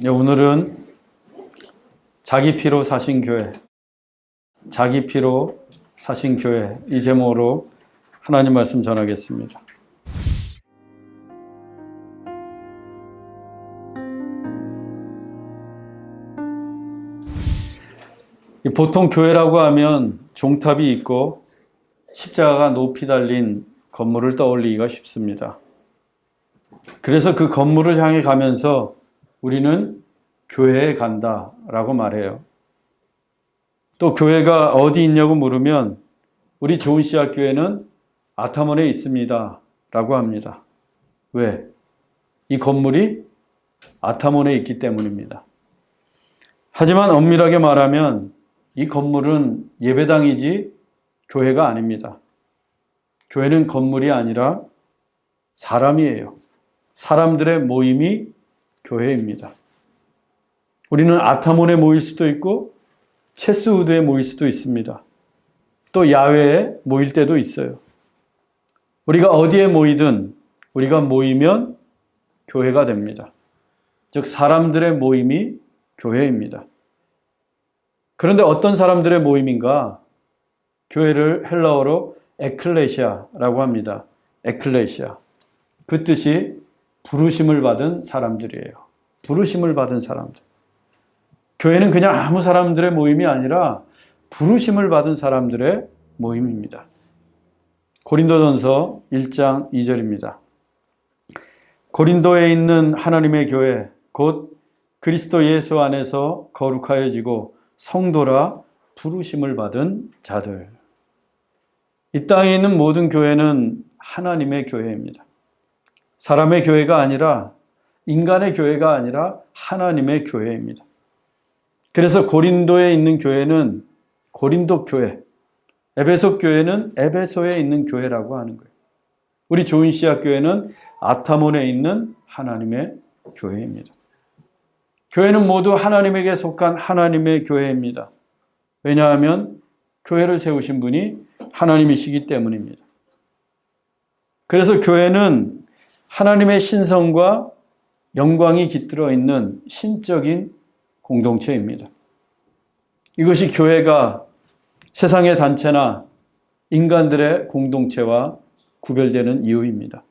오늘은 자기 피로 사신 교회, 자기 피로 사신 교회 이 제목으로 하나님 말씀 전하겠습니다. 보통 교회라고 하면 종탑이 있고 십자가가 높이 달린 건물을 떠올리기가 쉽습니다. 그래서 그 건물을 향해 가면서 우리는 교회에 간다라고 말해요. 또 교회가 어디 있냐고 물으면 우리 좋은씨앗교회는 아타몬에 있습니다 라고 합니다. 왜? 이 건물이 아타몬에 있기 때문입니다. 하지만 엄밀하게 말하면 이 건물은 예배당이지 교회가 아닙니다. 교회는 건물이 아니라 사람이에요. 사람들의 모임이 교회입니다. 우리는 아타몬에 모일 수도 있고 체스우드에 모일 수도 있습니다. 또 야외에 모일 때도 있어요. 우리가 어디에 모이든 우리가 모이면 교회가 됩니다. 즉 사람들의 모임이 교회입니다. 그런데 어떤 사람들의 모임인가? 교회를 헬라어로 에클레시아라고 합니다. 에클레시아. 그 뜻이 부르심을 받은 사람들이에요. 부르심을 받은 사람들. 교회는 그냥 아무 사람들의 모임이 아니라 부르심을 받은 사람들의 모임입니다. 고린도전서 1장 2절입니다. 고린도에 있는 하나님의 교회, 곧 그리스도 예수 안에서 거룩하여지고 성도라 부르심을 받은 자들. 이 땅에 있는 모든 교회는 하나님의 교회입니다. 사람의 교회가 아니라 인간의 교회가 아니라 하나님의 교회입니다. 그래서 고린도에 있는 교회는 고린도 교회, 에베소 교회는 에베소에 있는 교회라고 하는 거예요. 우리 좋은씨앗 교회는 아타몬에 있는 하나님의 교회입니다. 교회는 모두 하나님에게 속한 하나님의 교회입니다. 왜냐하면 교회를 세우신 분이 하나님이시기 때문입니다. 그래서 교회는 하나님의 신성과 영광이 깃들어 있는 신적인 공동체입니다. 이것이 교회가 세상의 단체나 인간들의 공동체와 구별되는 이유입니다.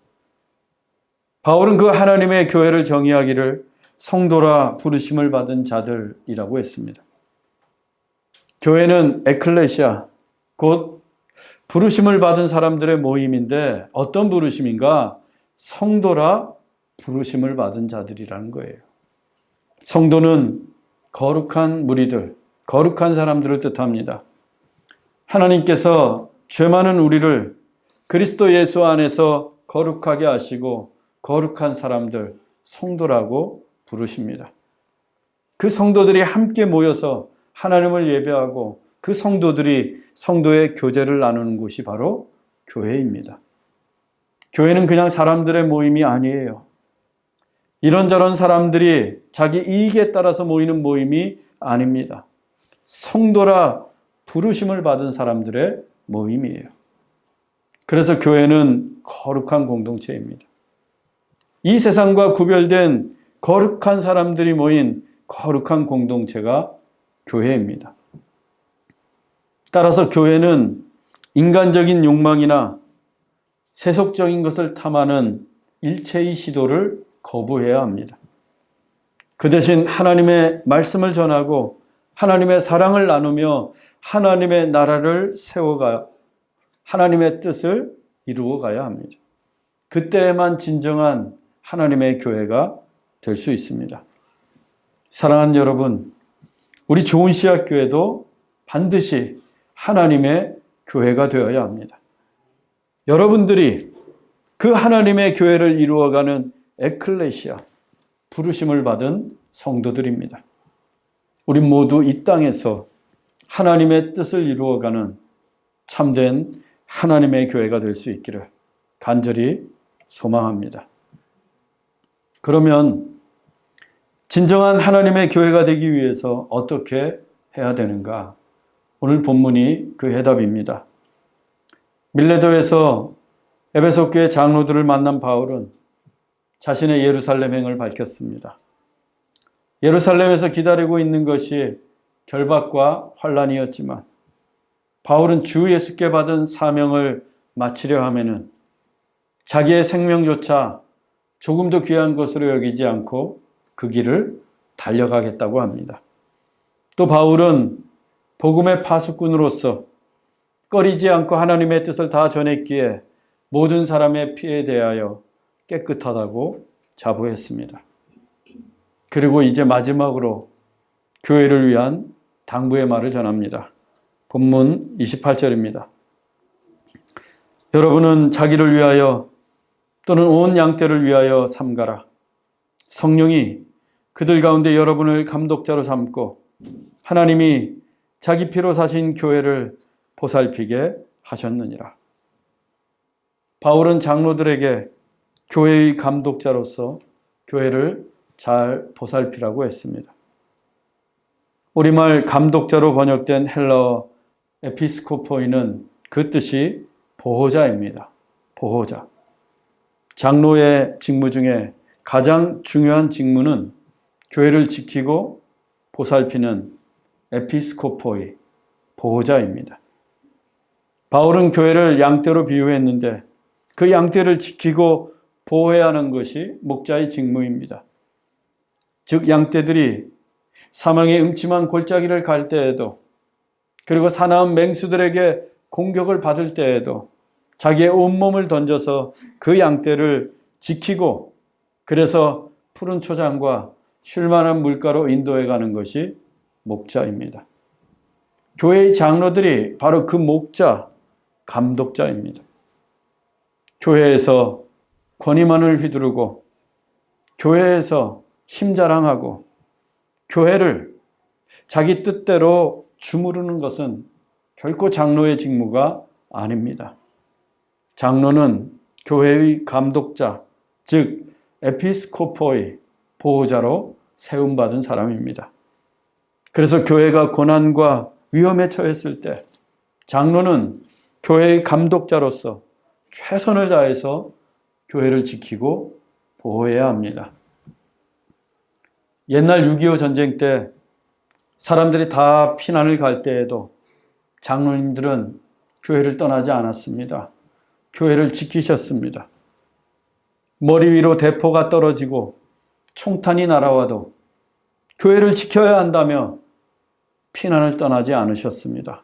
바울은 그 하나님의 교회를 정의하기를 성도라 부르심을 받은 자들이라고 했습니다. 교회는 에클레시아, 곧 부르심을 받은 사람들의 모임인데 어떤 부르심인가? 성도라 부르심을 받은 자들이라는 거예요. 성도는 거룩한 무리들, 거룩한 사람들을 뜻합니다. 하나님께서 죄 많은 우리를 그리스도 예수 안에서 거룩하게 하시고 거룩한 사람들, 성도라고 부르십니다. 그 성도들이 함께 모여서 하나님을 예배하고 그 성도들이 성도의 교제를 나누는 곳이 바로 교회입니다. 교회는 그냥 사람들의 모임이 아니에요. 이런저런 사람들이 자기 이익에 따라서 모이는 모임이 아닙니다. 성도라 부르심을 받은 사람들의 모임이에요. 그래서 교회는 거룩한 공동체입니다. 이 세상과 구별된 거룩한 사람들이 모인 거룩한 공동체가 교회입니다. 따라서 교회는 인간적인 욕망이나 세속적인 것을 탐하는 일체의 시도를 거부해야 합니다. 그 대신 하나님의 말씀을 전하고 하나님의 사랑을 나누며 하나님의 나라를 세워가야, 하나님의 뜻을 이루어가야 합니다. 그때에만 진정한 하나님의 교회가 될 수 있습니다. 사랑하는 여러분, 우리 좋은씨앗교회도 반드시 하나님의 교회가 되어야 합니다. 여러분들이 그 하나님의 교회를 이루어가는 에클레시아, 부르심을 받은 성도들입니다. 우리 모두 이 땅에서 하나님의 뜻을 이루어가는 참된 하나님의 교회가 될 수 있기를 간절히 소망합니다. 그러면 진정한 하나님의 교회가 되기 위해서 어떻게 해야 되는가? 오늘 본문이 그 해답입니다. 밀레도에서 에베소 교회 장로들을 만난 바울은 자신의 예루살렘행을 밝혔습니다. 예루살렘에서 기다리고 있는 것이 결박과 환란이었지만 바울은 주 예수께 받은 사명을 마치려 하면은 자기의 생명조차 조금도 귀한 것으로 여기지 않고 그 길을 달려가겠다고 합니다. 또 바울은 복음의 파수꾼으로서 꺼리지 않고 하나님의 뜻을 다 전했기에 모든 사람의 피에 대하여 깨끗하다고 자부했습니다. 그리고 이제 마지막으로 교회를 위한 당부의 말을 전합니다. 본문 28절입니다. 여러분은 자기를 위하여 또는 온 양떼를 위하여 삼가라. 성령이 그들 가운데 여러분을 감독자로 삼고 하나님이 자기 피로 사신 교회를 보살피게 하셨느니라. 바울은 장로들에게 교회의 감독자로서 교회를 잘 보살피라고 했습니다. 우리말 감독자로 번역된 헬라어 에피스코포이는 그 뜻이 보호자입니다. 보호자. 장로의 직무 중에 가장 중요한 직무는 교회를 지키고 보살피는 에피스코포이, 보호자입니다. 바울은 교회를 양떼로 비유했는데 그 양떼를 지키고 보호해야 하는 것이 목자의 직무입니다. 즉 양떼들이 사망의 음침한 골짜기를 갈 때에도 그리고 사나운 맹수들에게 공격을 받을 때에도 자기의 온몸을 던져서 그 양떼를 지키고 그래서 푸른 초장과 쉴만한 물가로 인도해 가는 것이 목자입니다. 교회의 장로들이 바로 그 목자, 감독자입니다. 교회에서 권위만을 휘두르고 교회에서 힘자랑하고 교회를 자기 뜻대로 주무르는 것은 결코 장로의 직무가 아닙니다. 장로는 교회의 감독자, 즉 에피스코포의 보호자로 세움받은 사람입니다. 그래서 교회가 고난과 위험에 처했을 때 장로는 교회의 감독자로서 최선을 다해서 교회를 지키고 보호해야 합니다. 옛날 6.25 전쟁 때 사람들이 다 피난을 갈 때에도 장로님들은 교회를 떠나지 않았습니다. 교회를 지키셨습니다. 머리 위로 대포가 떨어지고 총탄이 날아와도 교회를 지켜야 한다며 피난을 떠나지 않으셨습니다.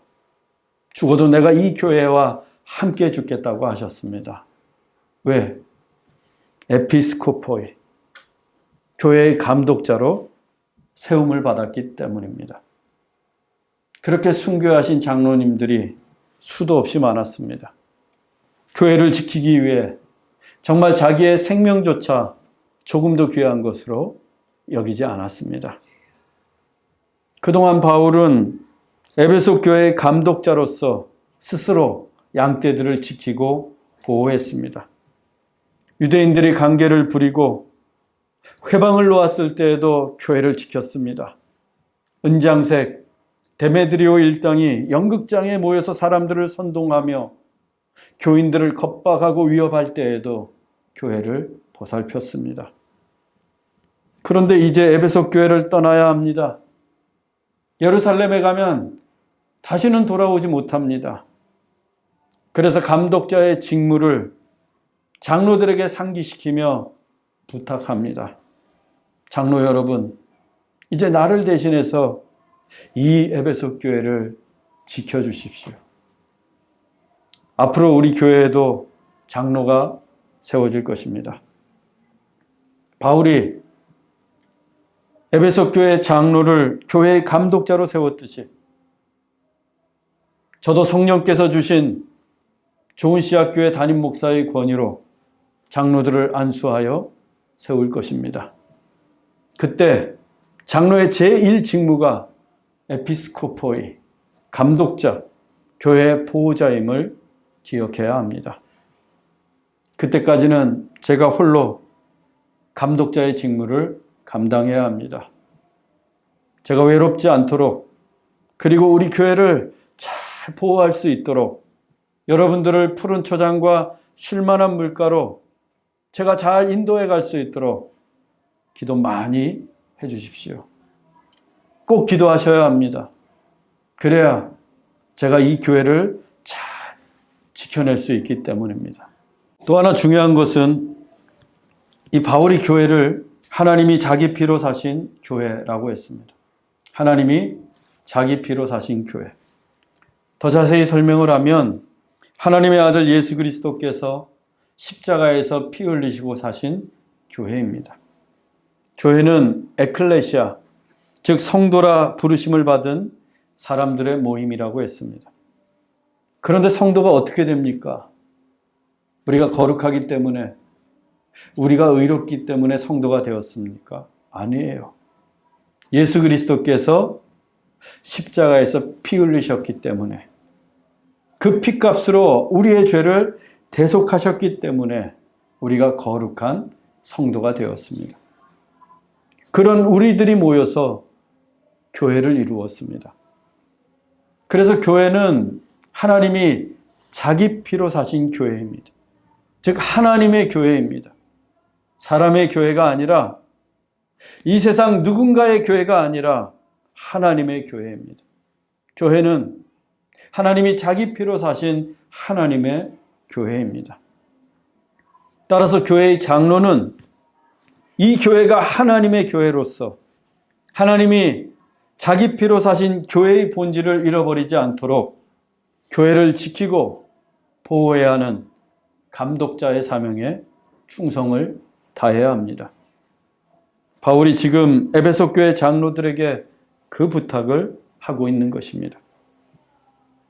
죽어도 내가 이 교회와 함께 죽겠다고 하셨습니다. 왜? 에피스코포이, 교회의 감독자로 세움을 받았기 때문입니다. 그렇게 순교하신 장로님들이 수도 없이 많았습니다. 교회를 지키기 위해 정말 자기의 생명조차 조금도 귀한 것으로 여기지 않았습니다. 그동안 바울은 에베소 교회의 감독자로서 스스로 양떼들을 지키고 보호했습니다. 유대인들이 관계를 부리고 회방을 놓았을 때에도 교회를 지켰습니다. 은장색 데메드리오 일당이 연극장에 모여서 사람들을 선동하며 교인들을 겁박하고 위협할 때에도 교회를 보살폈습니다. 그런데 이제 에베소 교회를 떠나야 합니다. 예루살렘에 가면 다시는 돌아오지 못합니다. 그래서 감독자의 직무를 장로들에게 상기시키며 부탁합니다. 장로 여러분, 이제 나를 대신해서 이 에베소 교회를 지켜주십시오. 앞으로 우리 교회에도 장로가 세워질 것입니다. 바울이 에베소 교회 장로를 교회의 감독자로 세웠듯이 저도 성령께서 주신 좋은 씨앗교회 담임 목사의 권위로 장로들을 안수하여 세울 것입니다. 그때 장로의 제1 직무가 에피스코포의 감독자, 교회의 보호자임을 기억해야 합니다. 그때까지는 제가 홀로 감독자의 직무를 감당해야 합니다. 제가 외롭지 않도록 그리고 우리 교회를 잘 보호할 수 있도록 여러분들을 푸른 초장과 쉴만한 물가로 제가 잘 인도해 갈 수 있도록 기도 많이 해 주십시오. 꼭 기도하셔야 합니다. 그래야 제가 이 교회를 잘 지켜낼 수 있기 때문입니다. 또 하나 중요한 것은 이 바울이 교회를 하나님이 자기 피로 사신 교회라고 했습니다. 하나님이 자기 피로 사신 교회. 더 자세히 설명을 하면 하나님의 아들 예수 그리스도께서 십자가에서 피 흘리시고 사신 교회입니다. 교회는 에클레시아, 즉 성도라 부르심을 받은 사람들의 모임이라고 했습니다. 그런데 성도가 어떻게 됩니까? 우리가 거룩하기 때문에, 우리가 의롭기 때문에 성도가 되었습니까? 아니에요. 예수 그리스도께서 십자가에서 피 흘리셨기 때문에, 그 피값으로 우리의 죄를 대속하셨기 때문에 우리가 거룩한 성도가 되었습니다. 그런 우리들이 모여서 교회를 이루었습니다. 그래서 교회는 하나님이 자기 피로 사신 교회입니다. 즉 하나님의 교회입니다. 사람의 교회가 아니라, 이 세상 누군가의 교회가 아니라 하나님의 교회입니다. 교회는 하나님이 자기 피로 사신 하나님의 교회입니다. 따라서 교회의 장로는 이 교회가 하나님의 교회로서 하나님이 자기 피로 사신 교회의 본질을 잃어버리지 않도록 교회를 지키고 보호해야 하는 감독자의 사명에 충성을 다해야 합니다. 바울이 지금 에베소 교회 장로들에게 그 부탁을 하고 있는 것입니다.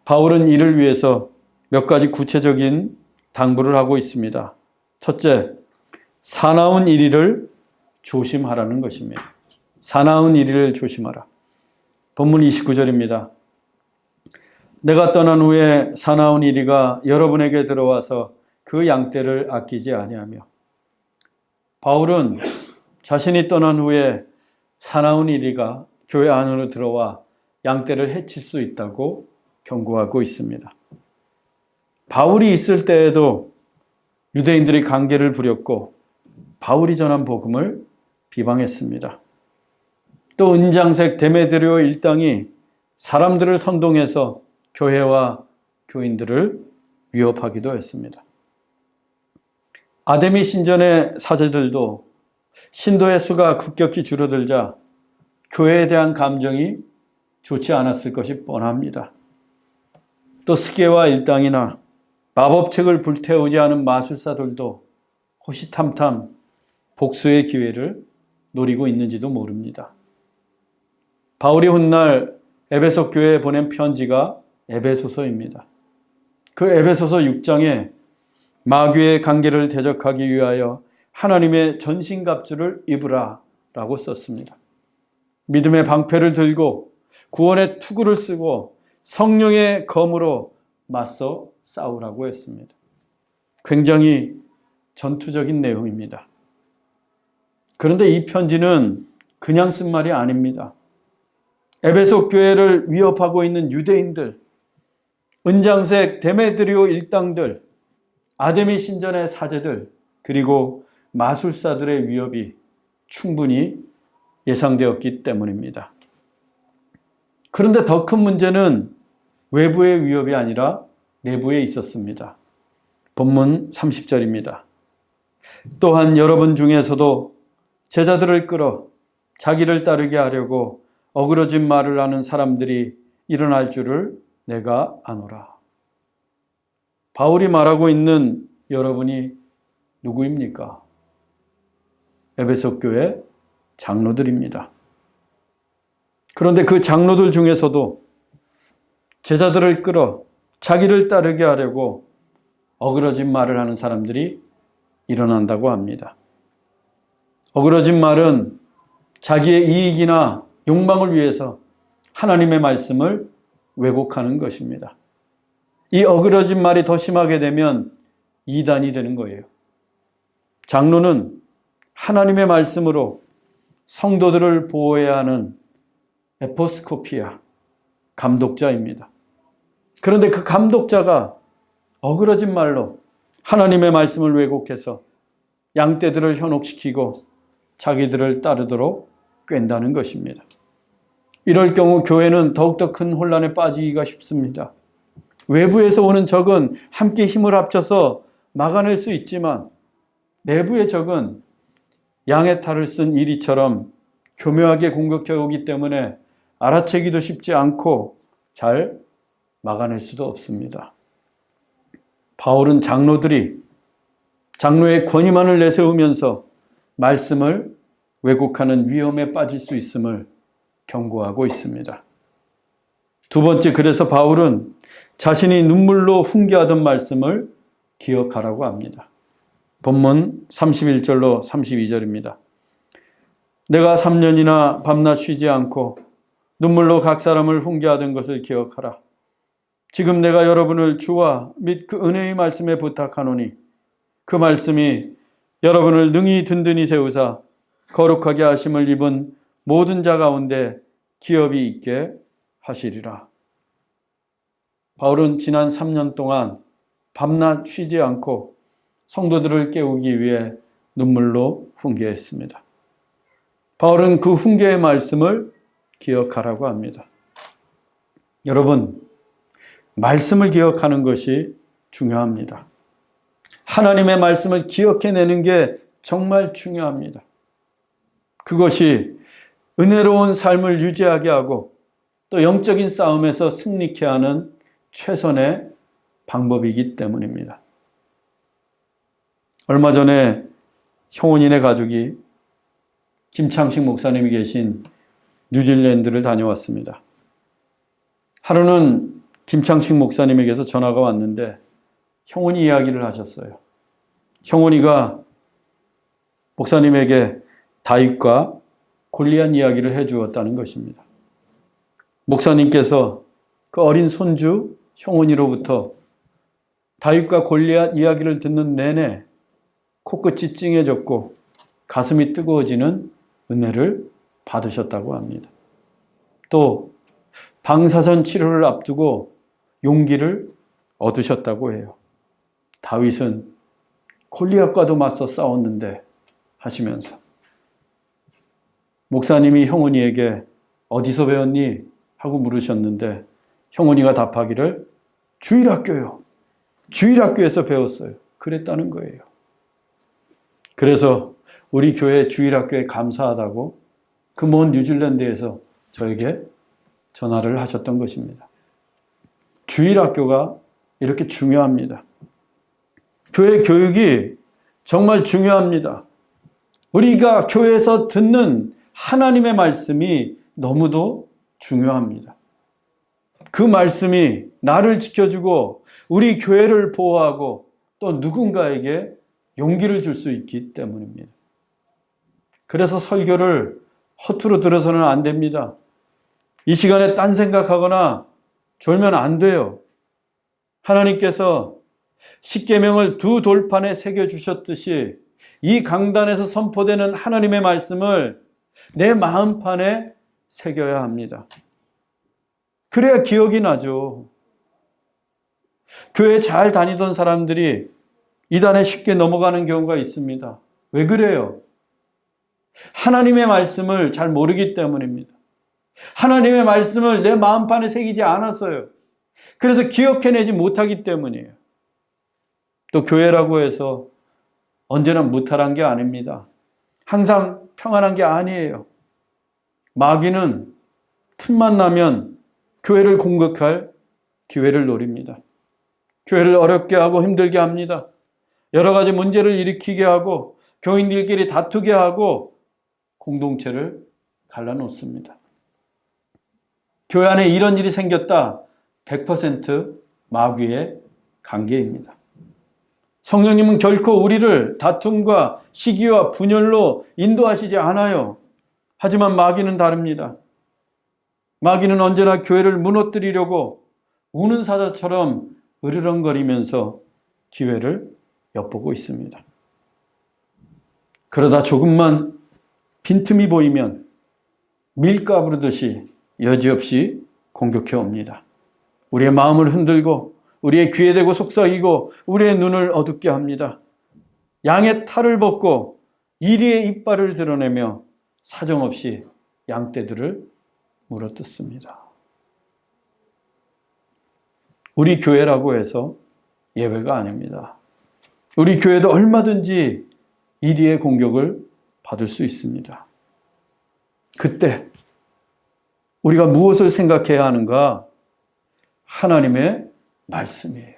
바울은 이를 위해서 몇 가지 구체적인 당부를 하고 있습니다. 첫째, 사나운 일을 조심하라는 것입니다. 사나운 일을 조심하라. 본문 29절입니다. 내가 떠난 후에 사나운 이리가 여러분에게 들어와서 그 양떼를 아끼지 아니하며. 바울은 자신이 떠난 후에 사나운 이리가 교회 안으로 들어와 양떼를 해칠 수 있다고 경고하고 있습니다. 바울이 있을 때에도 유대인들이 관계를 부렸고 바울이 전한 복음을 비방했습니다. 또 은장색 데메드리오 일당이 사람들을 선동해서 교회와 교인들을 위협하기도 했습니다. 아데미 신전의 사제들도 신도의 수가 급격히 줄어들자 교회에 대한 감정이 좋지 않았을 것이 뻔합니다. 또 스게와 일당이나 마법책을 불태우지 않은 마술사들도 호시탐탐 복수의 기회를 노리고 있는지도 모릅니다. 바울이 훗날 에베소 교회에 보낸 편지가 에베소서입니다. 그 에베소서 6장에 마귀의 관계를 대적하기 위하여 하나님의 전신갑주를 입으라 라고 썼습니다. 믿음의 방패를 들고 구원의 투구를 쓰고 성령의 검으로 맞서 싸우라고 했습니다. 굉장히 전투적인 내용입니다. 그런데 이 편지는 그냥 쓴 말이 아닙니다. 에베소 교회를 위협하고 있는 유대인들, 은장색 데메드리오 일당들, 아데미 신전의 사제들, 그리고 마술사들의 위협이 충분히 예상되었기 때문입니다. 그런데 더 큰 문제는 외부의 위협이 아니라 내부에 있었습니다. 본문 30절입니다. 또한 여러분 중에서도 제자들을 끌어 자기를 따르게 하려고 어그러진 말을 하는 사람들이 일어날 줄을 내가 아노라. 바울이 말하고 있는 여러분이 누구입니까? 에베소 교회 장로들입니다. 그런데 그 장로들 중에서도 제자들을 끌어 자기를 따르게 하려고 어그러진 말을 하는 사람들이 일어난다고 합니다. 어그러진 말은 자기의 이익이나 욕망을 위해서 하나님의 말씀을 왜곡하는 것입니다. 이 어그러진 말이 더 심하게 되면 이단이 되는 거예요. 장로는 하나님의 말씀으로 성도들을 보호해야 하는 에포스코피아, 감독자입니다. 그런데 그 감독자가 어그러진 말로 하나님의 말씀을 왜곡해서 양떼들을 현혹시키고 자기들을 따르도록 꿰다는 것입니다. 이럴 경우 교회는 더욱더 큰 혼란에 빠지기가 쉽습니다. 외부에서 오는 적은 함께 힘을 합쳐서 막아낼 수 있지만 내부의 적은 양의 탈을 쓴 이리처럼 교묘하게 공격해 오기 때문에 알아채기도 쉽지 않고 잘 막아낼 수도 없습니다. 바울은 장로의 권위만을 내세우면서 말씀을 왜곡하는 위험에 빠질 수 있음을 경고하고 있습니다. 두 번째, 그래서 바울은 자신이 눈물로 훈계하던 말씀을 기억하라고 합니다. 본문 31절로 32절입니다. 내가 3년이나 밤낮 쉬지 않고 눈물로 각 사람을 훈계하던 것을 기억하라. 지금 내가 여러분을 주와 및 그 은혜의 말씀에 부탁하노니 그 말씀이 여러분을 능히 든든히 세우사 거룩하게 하심을 입은 모든 자 가운데 기업이 있게 하시리라. 바울은 지난 3년 동안 밤낮 쉬지 않고 성도들을 깨우기 위해 눈물로 훈계했습니다. 바울은 그 훈계의 말씀을 기억하라고 합니다. 여러분, 말씀을 기억하는 것이 중요합니다. 하나님의 말씀을 기억해내는 게 정말 중요합니다. 그것이 은혜로운 삶을 유지하게 하고 또 영적인 싸움에서 승리케 하는 최선의 방법이기 때문입니다. 얼마 전에 형원인의 가족이 김창식 목사님이 계신 뉴질랜드를 다녀왔습니다. 하루는 김창식 목사님에게서 전화가 왔는데 형원이 이야기를 하셨어요. 형원이가 목사님에게 다윗과 골리앗 이야기를 해주었다는 것입니다. 목사님께서 그 어린 손주 형원이로부터 다윗과 골리앗 이야기를 듣는 내내 코끝이 찡해졌고 가슴이 뜨거워지는 은혜를 받으셨다고 합니다. 또 방사선 치료를 앞두고 용기를 얻으셨다고 해요. 다윗은 골리앗과도 맞서 싸웠는데 하시면서 목사님이 형원이에게 어디서 배웠니? 하고 물으셨는데 형원이가 답하기를 주일학교요. 주일학교에서 배웠어요. 그랬다는 거예요. 그래서 우리 교회 주일학교에 감사하다고 그 먼 뉴질랜드에서 저에게 전화를 하셨던 것입니다. 주일학교가 이렇게 중요합니다. 교회 교육이 정말 중요합니다. 우리가 교회에서 듣는 하나님의 말씀이 너무도 중요합니다. 그 말씀이 나를 지켜주고 우리 교회를 보호하고 또 누군가에게 용기를 줄 수 있기 때문입니다. 그래서 설교를 허투루 들어서는 안 됩니다. 이 시간에 딴 생각하거나 졸면 안 돼요. 하나님께서 십계명을 두 돌판에 새겨주셨듯이 이 강단에서 선포되는 하나님의 말씀을 내 마음판에 새겨야 합니다. 그래야 기억이 나죠. 교회 잘 다니던 사람들이 이단에 쉽게 넘어가는 경우가 있습니다. 왜 그래요? 하나님의 말씀을 잘 모르기 때문입니다. 하나님의 말씀을 내 마음판에 새기지 않았어요. 그래서 기억해내지 못하기 때문이에요. 또 교회라고 해서 언제나 무탈한 게 아닙니다. 항상 평안한 게 아니에요. 마귀는 틈만 나면 교회를 공격할 기회를 노립니다. 교회를 어렵게 하고 힘들게 합니다. 여러 가지 문제를 일으키게 하고 교인들끼리 다투게 하고 공동체를 갈라놓습니다. 교회 안에 이런 일이 생겼다. 100% 마귀의 관계입니다. 성령님은 결코 우리를 다툼과 시기와 분열로 인도하시지 않아요. 하지만 마귀는 다릅니다. 마귀는 언제나 교회를 무너뜨리려고 우는 사자처럼 으르렁거리면서 기회를 엿보고 있습니다. 그러다 조금만 빈틈이 보이면 밀가부르듯이 여지없이 공격해 옵니다. 우리의 마음을 흔들고 우리의 귀에 대고 속삭이고 우리의 눈을 어둡게 합니다. 양의 탈을 벗고 이리의 이빨을 드러내며 사정없이 양떼들을 물어뜯습니다. 우리 교회라고 해서 예외가 아닙니다. 우리 교회도 얼마든지 이리의 공격을 받을 수 있습니다. 그때 우리가 무엇을 생각해야 하는가? 하나님의 말씀이에요.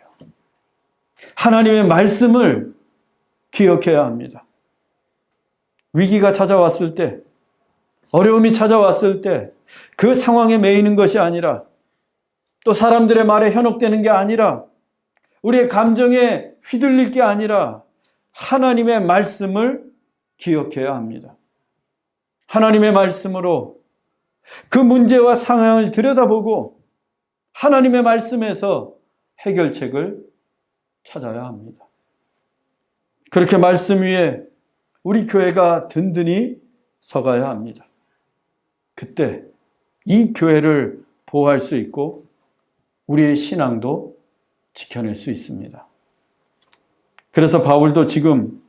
하나님의 말씀을 기억해야 합니다. 위기가 찾아왔을 때, 어려움이 찾아왔을 때 그 상황에 매이는 것이 아니라, 또 사람들의 말에 현혹되는 게 아니라, 우리의 감정에 휘둘릴 게 아니라 하나님의 말씀을 기억해야 합니다. 하나님의 말씀으로 그 문제와 상황을 들여다보고 하나님의 말씀에서 해결책을 찾아야 합니다. 그렇게 말씀 위에 우리 교회가 든든히 서가야 합니다. 그때 이 교회를 보호할 수 있고 우리의 신앙도 지켜낼 수 있습니다. 그래서 바울도 지금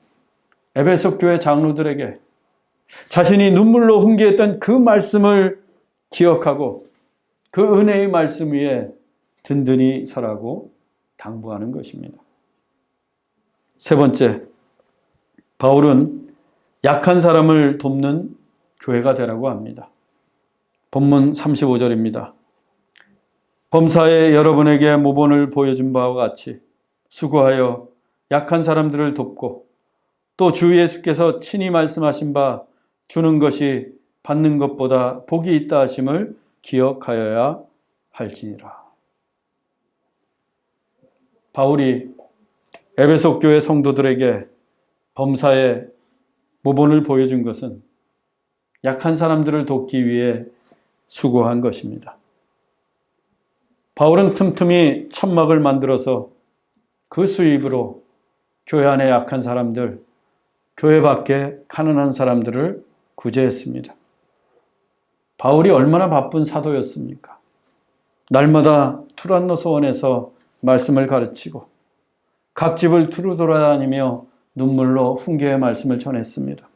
에베소 교회 장로들에게 자신이 눈물로 훈계했던 그 말씀을 기억하고 그 은혜의 말씀 위에 든든히 서라고 당부하는 것입니다. 세 번째, 바울은 약한 사람을 돕는 교회가 되라고 합니다. 본문 35절입니다. 범사에 여러분에게 모본을 보여준 바와 같이 수고하여 약한 사람들을 돕고 또 주 예수께서 친히 말씀하신 바 주는 것이 받는 것보다 복이 있다 하심을 기억하여야 할지니라. 바울이 에베소 교회 성도들에게 범사에 모본을 보여준 것은 약한 사람들을 돕기 위해 수고한 것입니다. 바울은 틈틈이 천막을 만들어서 그 수입으로 교회 안에 약한 사람들, 교회 밖에 가난한 사람들을 구제했습니다. 바울이 얼마나 바쁜 사도였습니까? 날마다 투란노 소원에서 말씀을 가르치고 각 집을 두루 돌아다니며 눈물로 훈계의 말씀을 전했습니다.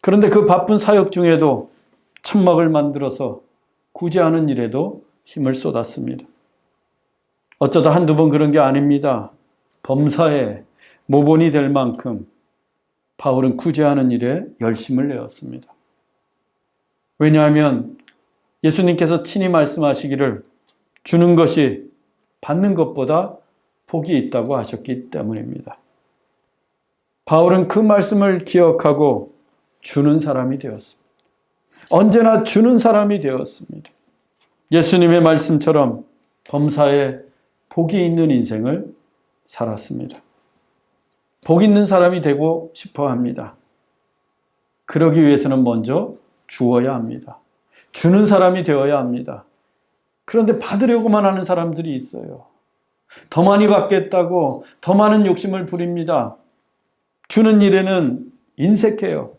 그런데 그 바쁜 사역 중에도 천막을 만들어서 구제하는 일에도 힘을 쏟았습니다. 어쩌다 한두 번 그런 게 아닙니다. 범사에 모본이 될 만큼 바울은 구제하는 일에 열심을 내었습니다. 왜냐하면 예수님께서 친히 말씀하시기를 주는 것이 받는 것보다 복이 있다고 하셨기 때문입니다. 바울은 그 말씀을 기억하고 주는 사람이 되었습니다. 언제나 주는 사람이 되었습니다. 예수님의 말씀처럼 범사에 복이 있는 인생을 살았습니다. 복 있는 사람이 되고 싶어 합니다. 그러기 위해서는 먼저 주어야 합니다. 주는 사람이 되어야 합니다. 그런데 받으려고만 하는 사람들이 있어요. 더 많이 받겠다고 더 많은 욕심을 부립니다. 주는 일에는 인색해요.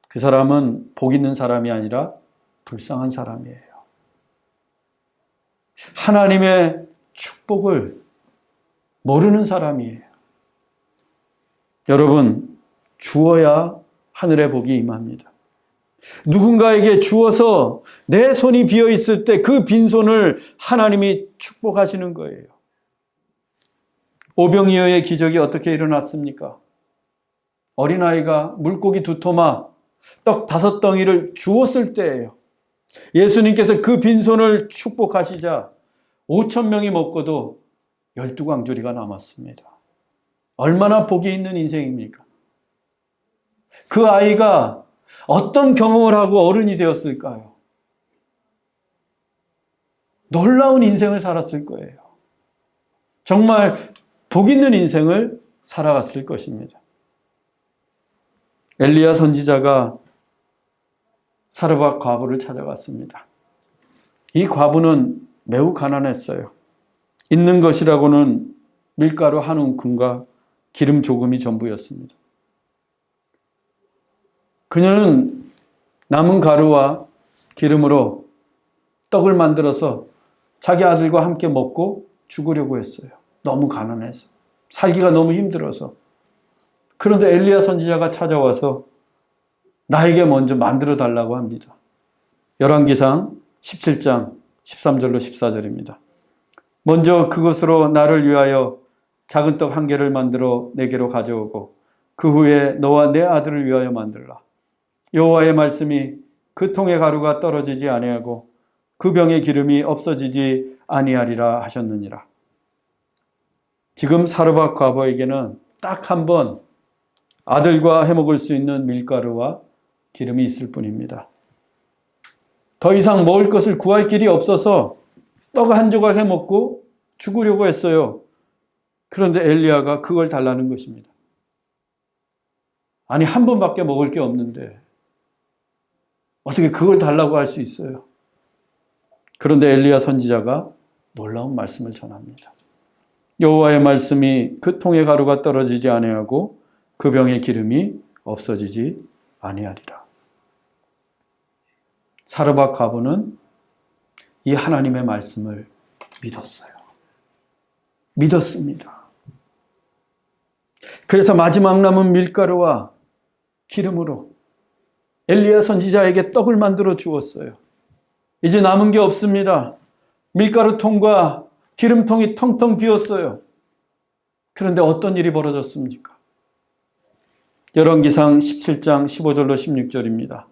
그 사람은 복 있는 사람이 아니라 불쌍한 사람이에요. 하나님의 축복을 모르는 사람이에요. 여러분, 주어야 하늘의 복이 임합니다. 누군가에게 주어서 내 손이 비어 있을 때 그 빈손을 하나님이 축복하시는 거예요. 오병이어의 기적이 어떻게 일어났습니까? 어린아이가 물고기 2토마, 떡 5덩이를 주었을 때예요. 예수님께서 그 빈손을 축복하시자 5,000명이 먹고도 12광주리가 남았습니다. 얼마나 복이 있는 인생입니까? 그 아이가 어떤 경험을 하고 어른이 되었을까요? 놀라운 인생을 살았을 거예요. 정말 복 있는 인생을 살아갔을 것입니다. 엘리야 선지자가 사르밧 과부를 찾아갔습니다. 이 과부는 매우 가난했어요. 있는 것이라고는 밀가루 한 움큼과 기름 조금이 전부였습니다. 그녀는 남은 가루와 기름으로 떡을 만들어서 자기 아들과 함께 먹고 죽으려고 했어요. 너무 가난해서. 살기가 너무 힘들어서. 그런데 엘리야 선지자가 찾아와서 나에게 먼저 만들어 달라고 합니다. 열왕기상 17장 13절로 14절입니다. 먼저 그것으로 나를 위하여 작은 떡 한 개를 만들어 내게로 가져오고 그 후에 너와 내 아들을 위하여 만들라. 여호와의 말씀이 그 통의 가루가 떨어지지 아니하고 그 병의 기름이 없어지지 아니하리라 하셨느니라. 지금 사르밧 과부에게는 딱 한 번 아들과 해먹을 수 있는 밀가루와 기름이 있을 뿐입니다. 더 이상 먹을 것을 구할 길이 없어서 떡 한 조각 해먹고 죽으려고 했어요. 그런데 엘리야가 그걸 달라는 것입니다. 아니, 한 번밖에 먹을 게 없는데 어떻게 그걸 달라고 할 수 있어요? 그런데 엘리야 선지자가 놀라운 말씀을 전합니다. 여호와의 말씀이 그 통의 가루가 떨어지지 아니하고 그 병의 기름이 없어지지 아니하리라. 사르밧 과부는 이 하나님의 말씀을 믿었어요. 믿었습니다. 그래서 마지막 남은 밀가루와 기름으로 엘리야 선지자에게 떡을 만들어 주었어요. 이제 남은 게 없습니다. 밀가루통과 기름통이 텅텅 비었어요. 그런데 어떤 일이 벌어졌습니까? 열왕기상 17장 15절로 16절입니다.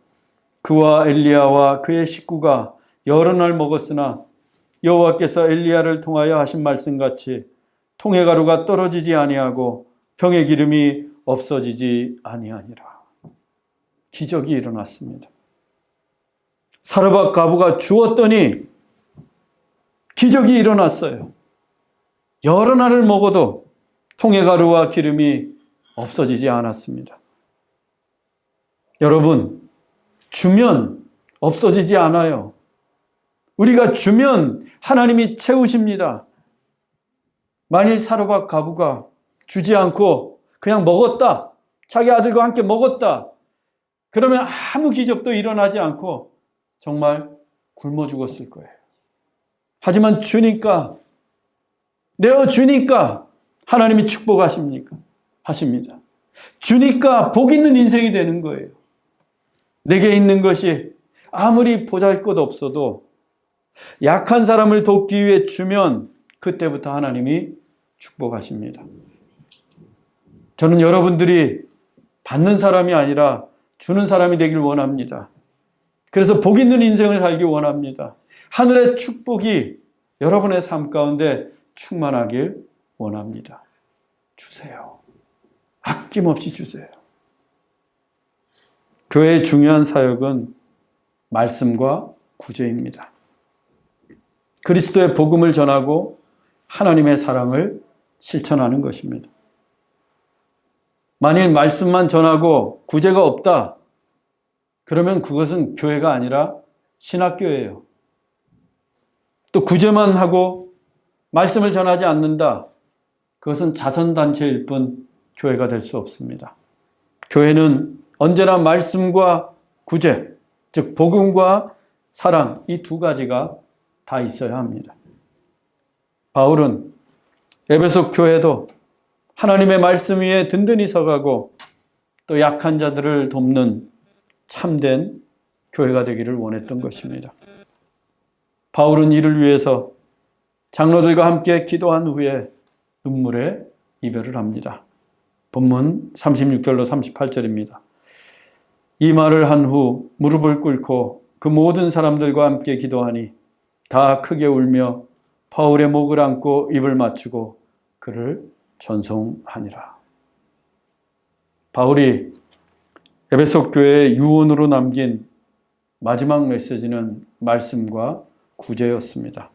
그와 엘리야와 그의 식구가 여러 날 먹었으나 여호와께서 엘리야를 통하여 하신 말씀같이 통의 가루가 떨어지지 아니하고 병의 기름이 없어지지 아니하니라. 기적이 일어났습니다. 사르밧 과부가 주었더니 기적이 일어났어요. 여러 날을 먹어도 통의 가루와 기름이 없어지지 않았습니다. 여러분, 주면 없어지지 않아요. 우리가 주면 하나님이 채우십니다. 만일 사르밧 과부가 주지 않고 그냥 먹었다, 자기 아들과 함께 먹었다, 그러면 아무 기적도 일어나지 않고 정말 굶어 죽었을 거예요. 하지만 주니까, 내어주니까 하나님이 축복하십니까? 하십니다. 주니까 복 있는 인생이 되는 거예요. 내게 있는 것이 아무리 보잘것 없어도 약한 사람을 돕기 위해 주면 그때부터 하나님이 축복하십니다. 저는 여러분들이 받는 사람이 아니라 주는 사람이 되길 원합니다. 그래서 복 있는 인생을 살기 원합니다. 하늘의 축복이 여러분의 삶 가운데 충만하길 원합니다. 주세요. 아낌없이 주세요. 교회의 중요한 사역은 말씀과 구제입니다. 그리스도의 복음을 전하고 하나님의 사랑을 실천하는 것입니다. 만일 말씀만 전하고 구제가 없다, 그러면 그것은 교회가 아니라 신학교예요. 또 구제만 하고 말씀을 전하지 않는다, 그것은 자선단체일 뿐 교회가 될 수 없습니다. 교회는 언제나 말씀과 구제, 즉 복음과 사랑, 이 두 가지가 다 있어야 합니다. 바울은 에베소 교회도 하나님의 말씀 위에 든든히 서가고 또 약한 자들을 돕는 참된 교회가 되기를 원했던 것입니다. 바울은 이를 위해서 장로들과 함께 기도한 후에 눈물의 이별을 합니다. 본문 36절로 38절입니다. 이 말을 한 후 무릎을 꿇고 그 모든 사람들과 함께 기도하니 다 크게 울며 바울의 목을 안고 입을 맞추고 그를 전송하니라. 바울이 에베소 교회의 유언으로 남긴 마지막 메시지는 말씀과 구제였습니다.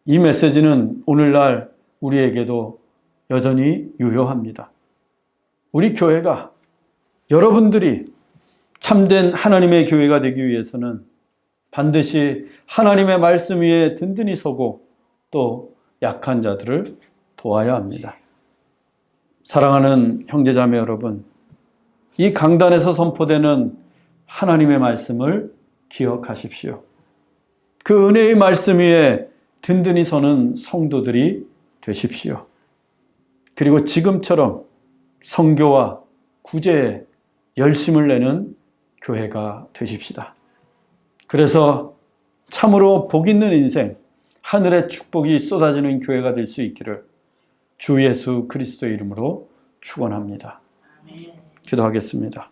이 메시지는 오늘날 우리에게도 여전히 유효합니다. 우리 교회가, 여러분들이 참된 하나님의 교회가 되기 위해서는 반드시 하나님의 말씀 위에 든든히 서고 또 약한 자들을 도와야 합니다. 사랑하는 형제자매 여러분, 이 강단에서 선포되는 하나님의 말씀을 기억하십시오. 그 은혜의 말씀 위에 든든히 서는 성도들이 되십시오. 그리고 지금처럼 선교와 구제에 열심을 내는 교회가 되십시다. 그래서 참으로 복 있는 인생, 하늘의 축복이 쏟아지는 교회가 될 수 있기를 주 예수 그리스도의 이름으로 축원합니다. 기도하겠습니다.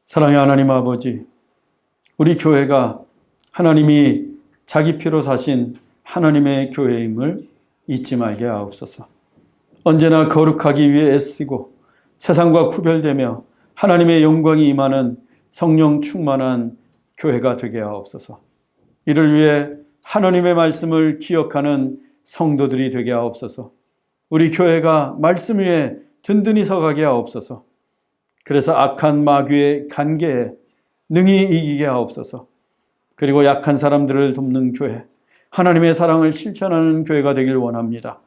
사랑의 하나님 아버지, 우리 교회가 하나님이 자기 피로 사신 하나님의 교회임을 잊지 말게 하옵소서. 언제나 거룩하기 위해 애쓰고 세상과 구별되며 하나님의 영광이 임하는 성령 충만한 교회가 되게 하옵소서. 이를 위해 하나님의 말씀을 기억하는 성도들이 되게 하옵소서. 우리 교회가 말씀 위에 든든히 서가게 하옵소서. 그래서 악한 마귀의 간계에 능히 이기게 하옵소서. 그리고 약한 사람들을 돕는 교회, 하나님의 사랑을 실천하는 교회가 되길 원합니다.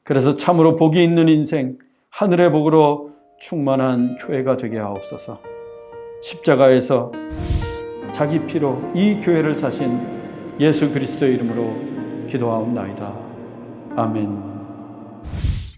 그래서 참으로 복이 있는 인생, 하늘의 복으로 충만한 교회가 되게 하옵소서. 십자가에서 자기 피로 이 교회를 사신 예수 그리스도의 이름으로 기도하옵나이다. 아멘.